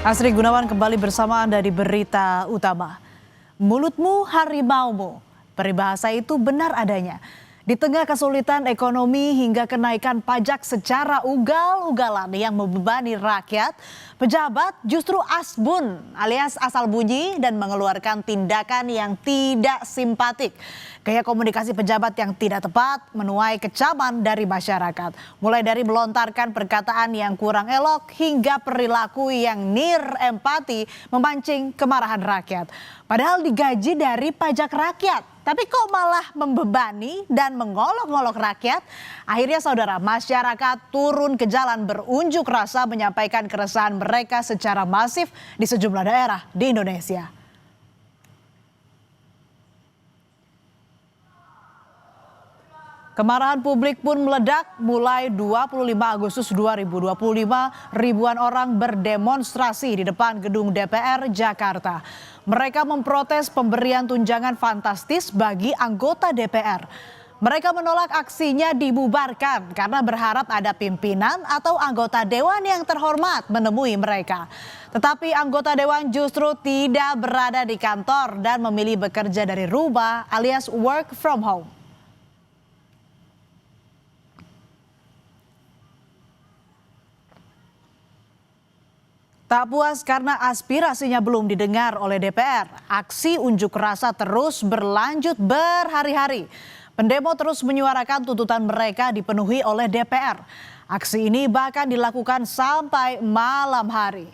Asri Gunawan kembali bersama Anda di Berita Utama. Mulutmu harimaumu, peribahasa itu benar adanya. Di tengah kesulitan ekonomi hingga kenaikan pajak secara ugal-ugalan yang membebani rakyat, pejabat justru asbun alias asal bunyi dan mengeluarkan tindakan yang tidak simpatik. Gaya komunikasi pejabat yang tidak tepat menuai kecaman dari masyarakat. Mulai dari melontarkan perkataan yang kurang elok hingga perilaku yang empati memancing kemarahan rakyat. Padahal digaji dari pajak rakyat. Tapi kok malah membebani dan mengolok-olok rakyat? Akhirnya saudara, masyarakat turun ke jalan berunjuk rasa menyampaikan keresahan mereka secara masif di sejumlah daerah di Indonesia. Kemarahan publik pun meledak mulai 25 Agustus 2025, ribuan orang berdemonstrasi di depan gedung DPR Jakarta. Mereka memprotes pemberian tunjangan fantastis bagi anggota DPR. Mereka menolak aksinya dibubarkan karena berharap ada pimpinan atau anggota dewan yang terhormat menemui mereka. Tetapi anggota dewan justru tidak berada di kantor dan memilih bekerja dari rumah alias work from home. Tak puas karena aspirasinya belum didengar oleh DPR, aksi unjuk rasa terus berlanjut berhari-hari. Pendemo terus menyuarakan tuntutan mereka dipenuhi oleh DPR. Aksi ini bahkan dilakukan sampai malam hari.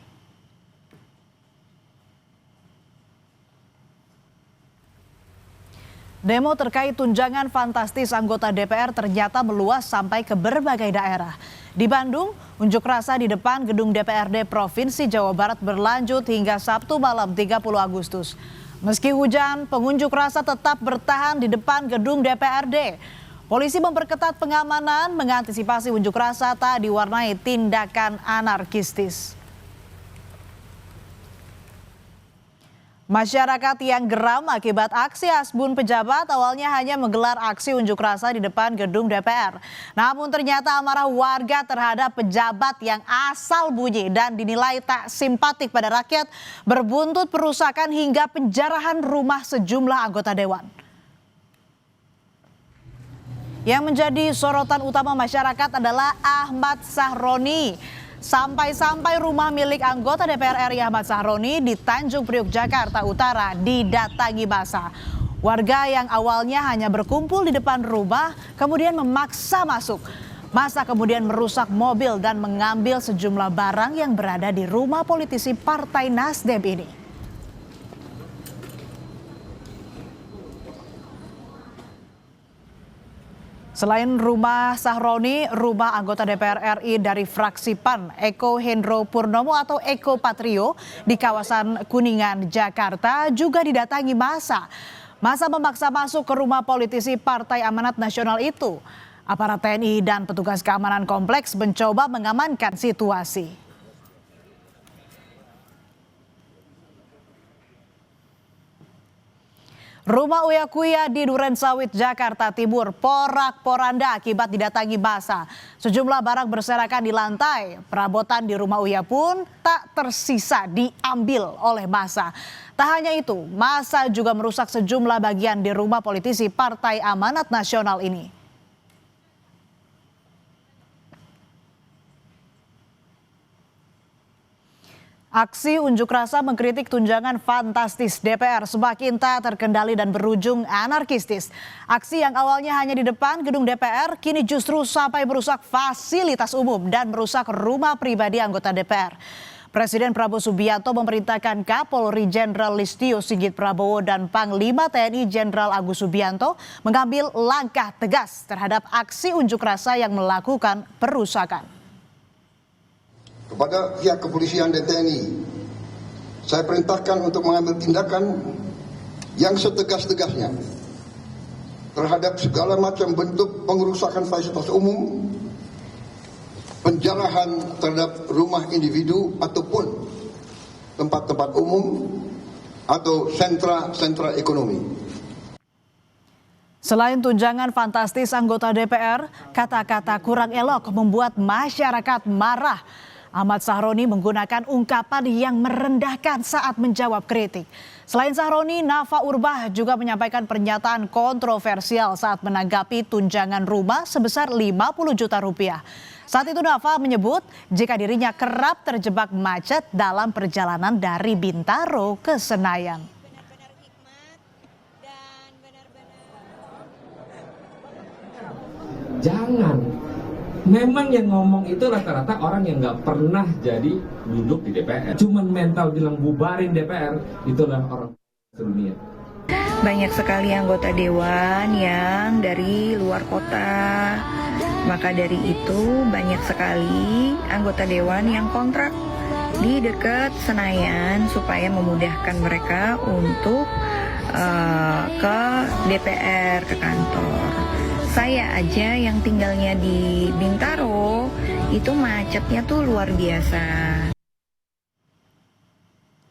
Demo terkait tunjangan fantastis anggota DPR ternyata meluas sampai ke berbagai daerah. Di Bandung, unjuk rasa di depan gedung DPRD Provinsi Jawa Barat berlanjut hingga Sabtu malam 30 Agustus. Meski hujan, pengunjuk rasa tetap bertahan di depan gedung DPRD. Polisi memperketat pengamanan mengantisipasi unjuk rasa tak diwarnai tindakan anarkistis. Masyarakat yang geram akibat aksi asbun pejabat awalnya hanya menggelar aksi unjuk rasa di depan gedung DPR. Namun ternyata amarah warga terhadap pejabat yang asal bunyi dan dinilai tak simpatik pada rakyat berbuntut perusakan hingga penjarahan rumah sejumlah anggota dewan. Yang menjadi sorotan utama masyarakat adalah Ahmad Sahroni. Sampai-sampai rumah milik anggota DPR RI Ahmad Sahroni di Tanjung Priok, Jakarta Utara didatangi massa. Warga yang awalnya hanya berkumpul di depan rumah kemudian memaksa masuk. Massa kemudian merusak mobil dan mengambil sejumlah barang yang berada di rumah politisi Partai Nasdem ini. Selain rumah Sahroni, rumah anggota DPR RI dari fraksi PAN, Eko Hendro Purnomo atau Eko Patrio di kawasan Kuningan, Jakarta juga didatangi massa. Massa memaksa masuk ke rumah politisi Partai Amanat Nasional itu. Aparat TNI dan petugas keamanan kompleks mencoba mengamankan situasi. Rumah Uya Kuya di Durensawit, Jakarta Timur porak-poranda akibat didatangi massa. Sejumlah barang berserakan di lantai. Perabotan di rumah Uya pun tak tersisa diambil oleh massa. Tak hanya itu, massa juga merusak sejumlah bagian di rumah politisi Partai Amanat Nasional ini. Aksi unjuk rasa mengkritik tunjangan fantastis DPR semakin tak terkendali dan berujung anarkistis. Aksi yang awalnya hanya di depan gedung DPR kini justru sampai merusak fasilitas umum dan merusak rumah pribadi anggota DPR. Presiden Prabowo Subianto memerintahkan Kapolri Jenderal Listio Sigit Prabowo dan Panglima TNI Jenderal Agus Subianto mengambil langkah tegas terhadap aksi unjuk rasa yang melakukan perusakan. Kepada pihak kepolisian dan TNI, saya perintahkan untuk mengambil tindakan yang setegas-tegasnya terhadap segala macam bentuk pengerusakan fasilitas umum, penjarahan terhadap rumah individu ataupun tempat-tempat umum atau sentra-sentra ekonomi. Selain tunjangan fantastis anggota DPR, kata-kata kurang elok membuat masyarakat marah. Ahmad Sahroni menggunakan ungkapan yang merendahkan saat menjawab kritik. Selain Sahroni, Nafa Urbah juga menyampaikan pernyataan kontroversial saat menanggapi tunjangan rumah sebesar 50 juta rupiah. Saat itu Nafa menyebut jika dirinya kerap terjebak macet dalam perjalanan dari Bintaro ke Senayan. Jangan. Memang yang ngomong itu rata-rata orang yang nggak pernah jadi duduk di DPR. Cuman mental bilang bubarin DPR, itulah orang sedunia. Banyak sekali anggota dewan yang dari luar kota. Maka dari itu banyak sekali anggota dewan yang kontrak di dekat Senayan supaya memudahkan mereka untuk ke DPR, ke kantor. Saya aja yang tinggalnya di Bintaro, itu macetnya tuh luar biasa.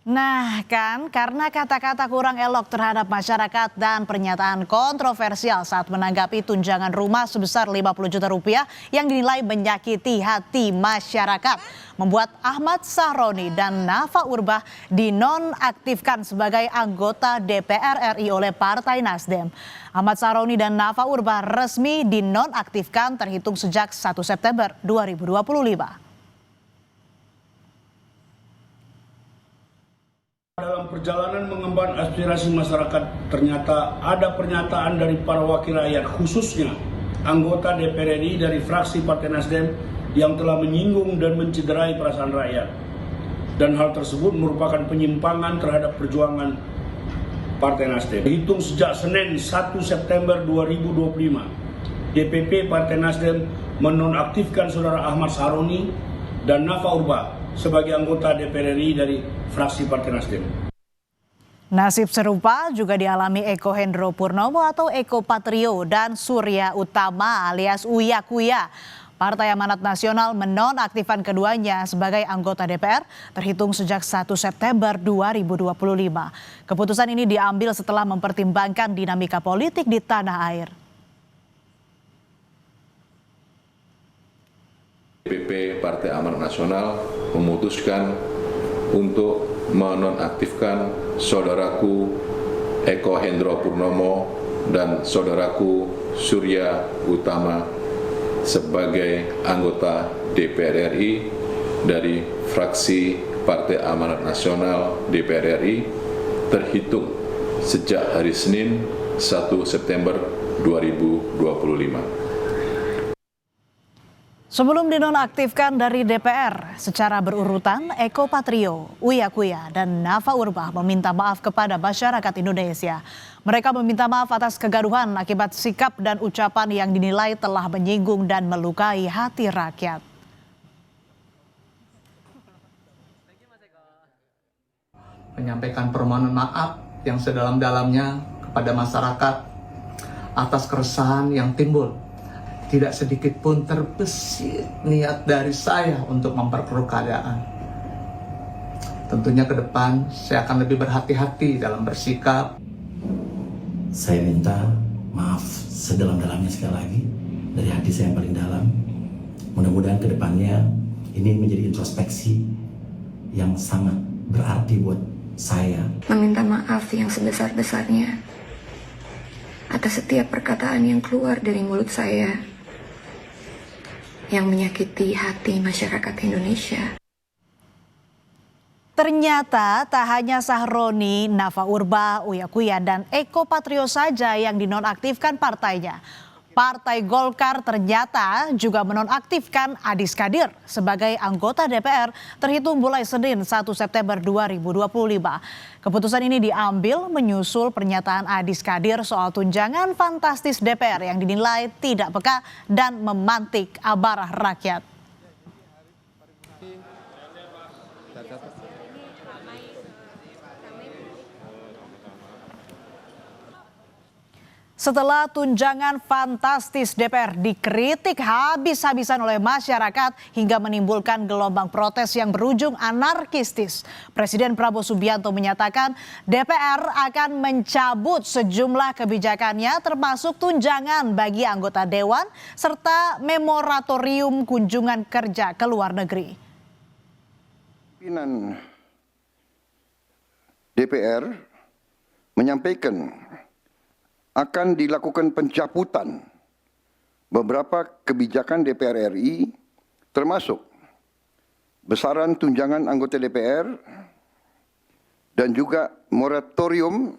Nah kan, karena kata-kata kurang elok terhadap masyarakat dan pernyataan kontroversial saat menanggapi tunjangan rumah sebesar 50 juta rupiah yang dinilai menyakiti hati masyarakat, membuat Ahmad Sahroni dan Nafa Urbah dinonaktifkan sebagai anggota DPR RI oleh Partai Nasdem. Ahmad Sahroni dan Nafa Urbah resmi dinonaktifkan terhitung sejak 1 September 2025. Dalam perjalanan mengemban aspirasi masyarakat, ternyata ada pernyataan dari para wakil rakyat, khususnya anggota DPR RI dari fraksi Partai Nasdem yang telah menyinggung dan mencederai perasaan rakyat. Dan hal tersebut merupakan penyimpangan terhadap perjuangan Partai Nasdem. Dihitung sejak Senin 1 September 2025, DPP Partai Nasdem menonaktifkan saudara Ahmad Sahroni dan Nafa Urbah sebagai anggota DPR RI dari fraksi Partai Nasdem. Nasib serupa juga dialami Eko Hendro Purnomo atau Eko Patrio dan Surya Utama alias Uya Kuya. Partai Amanat Nasional menonaktifkan keduanya sebagai anggota DPR terhitung sejak 1 September 2025. Keputusan ini diambil setelah mempertimbangkan dinamika politik di tanah air. DPP Partai Amanat Nasional memutuskan untuk menonaktifkan saudaraku Eko Hendro Purnomo dan saudaraku Surya Utama sebagai anggota DPR RI dari fraksi Partai Amanat Nasional DPR RI terhitung sejak hari Senin 1 September 2025. Sebelum dinonaktifkan dari DPR, secara berurutan Eko Patrio, Uya Kuya, dan Nafa Urbah meminta maaf kepada masyarakat Indonesia. Mereka meminta maaf atas kegaduhan akibat sikap dan ucapan yang dinilai telah menyinggung dan melukai hati rakyat. Menyampaikan permohonan maaf yang sedalam-dalamnya kepada masyarakat atas keresahan yang timbul. Tidak sedikit pun terbesit niat dari saya untuk memperkeruh keadaan. Tentunya ke depan saya akan lebih berhati-hati dalam bersikap. Saya minta maaf sedalam-dalamnya sekali lagi dari hati saya yang paling dalam. Mudah-mudahan ke depannya ini menjadi introspeksi yang sangat berarti buat saya. Meminta maaf yang sebesar-besarnya atas setiap perkataan yang keluar dari mulut saya yang menyakiti hati masyarakat Indonesia. Ternyata tak hanya Sahroni, Nafa Urbah, Uya Kuya, dan Eko Patrio saja yang dinonaktifkan partainya. Partai Golkar ternyata juga menonaktifkan Adis Kadir sebagai anggota DPR terhitung mulai Senin 1 September 2025. Keputusan ini diambil menyusul pernyataan Adis Kadir soal tunjangan fantastis DPR yang dinilai tidak peka dan memantik amarah rakyat. Setelah tunjangan fantastis DPR dikritik habis-habisan oleh masyarakat hingga menimbulkan gelombang protes yang berujung anarkistis, Presiden Prabowo Subianto menyatakan DPR akan mencabut sejumlah kebijakannya termasuk tunjangan bagi anggota dewan serta memoratorium kunjungan kerja ke luar negeri. Pimpinan DPR menyampaikan akan dilakukan pencabutan beberapa kebijakan DPR RI termasuk besaran tunjangan anggota DPR dan juga moratorium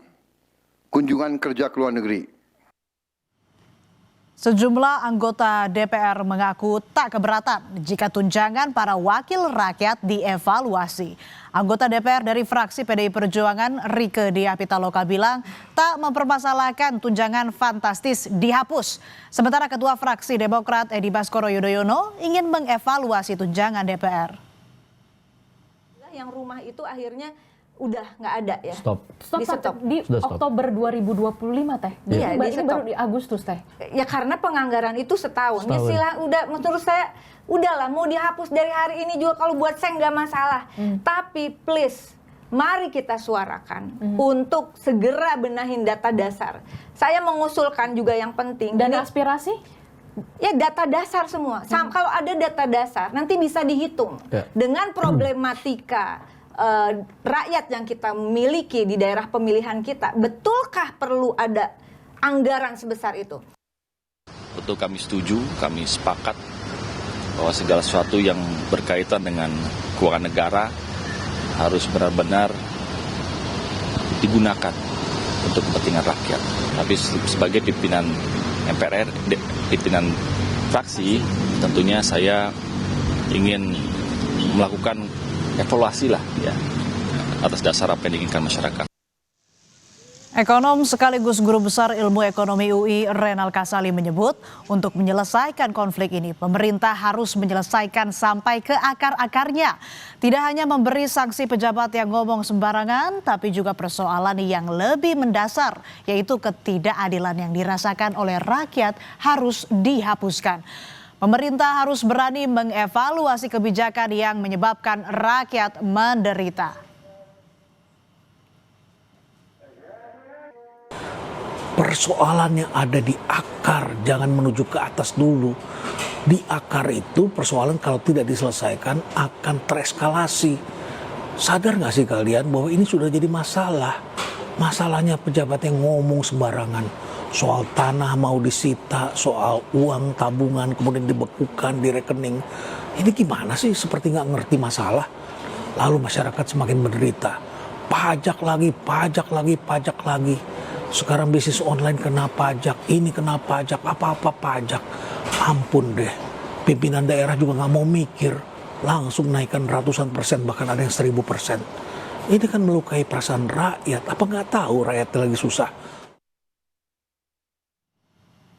kunjungan kerja ke luar negeri. Sejumlah anggota DPR mengaku tak keberatan jika tunjangan para wakil rakyat dievaluasi. Anggota DPR dari fraksi PDI Perjuangan Rieke Diah Pitaloka bilang tak mempermasalahkan tunjangan fantastis dihapus. Sementara Ketua Fraksi Demokrat Edi Baskoro Yudhoyono ingin mengevaluasi tunjangan DPR. Yang rumah itu akhirnya udah nggak ada ya. Stop Di stop. di Oktober 2025 teh. Iya, ini di baru di Agustus teh. Ya karena penganggaran itu setahun. Istilah udah menurut saya udahlah mau dihapus dari hari ini juga kalau buat saya nggak masalah. Tapi please mari kita suarakan untuk segera benahin data dasar. Saya mengusulkan juga yang penting. Dan aspirasi? Ya data dasar semua. Kalau ada data dasar nanti bisa dihitung dengan problematika rakyat yang kita miliki di daerah pemilihan kita. Betulkah perlu ada anggaran sebesar itu? Betul, kami setuju, kami sepakat bahwa segala sesuatu yang berkaitan dengan keuangan negara harus benar-benar digunakan untuk kepentingan rakyat. Tapi sebagai pimpinan MPR, pimpinan fraksi, tentunya saya ingin melakukan evaluasi lah ya atas dasar apa yang diinginkan masyarakat. Ekonom sekaligus guru besar ilmu ekonomi UI Renal Kasali menyebut untuk menyelesaikan konflik ini pemerintah harus menyelesaikan sampai ke akar-akarnya. Tidak hanya memberi sanksi pejabat yang ngomong sembarangan tapi juga persoalan yang lebih mendasar yaitu ketidakadilan yang dirasakan oleh rakyat harus dihapuskan. Pemerintah harus berani mengevaluasi kebijakan yang menyebabkan rakyat menderita. Persoalannya ada di akar, jangan menuju ke atas dulu. Di akar itu persoalan kalau tidak diselesaikan akan tereskalasi. Sadar nggak sih kalian bahwa ini sudah jadi masalah? Masalahnya pejabat yang ngomong sembarangan. Soal tanah mau disita, soal uang tabungan kemudian dibekukan di rekening. Ini gimana sih, seperti nggak ngerti masalah. Lalu masyarakat semakin menderita. Pajak lagi, pajak lagi, pajak lagi. Sekarang bisnis online kena pajak, ini kena pajak, apa-apa pajak. Ampun deh, pimpinan daerah juga nggak mau mikir. Langsung naikkan ratusan persen, bahkan ada yang 1000%. Ini kan melukai perasaan rakyat. Apa nggak tahu rakyatnya lagi susah?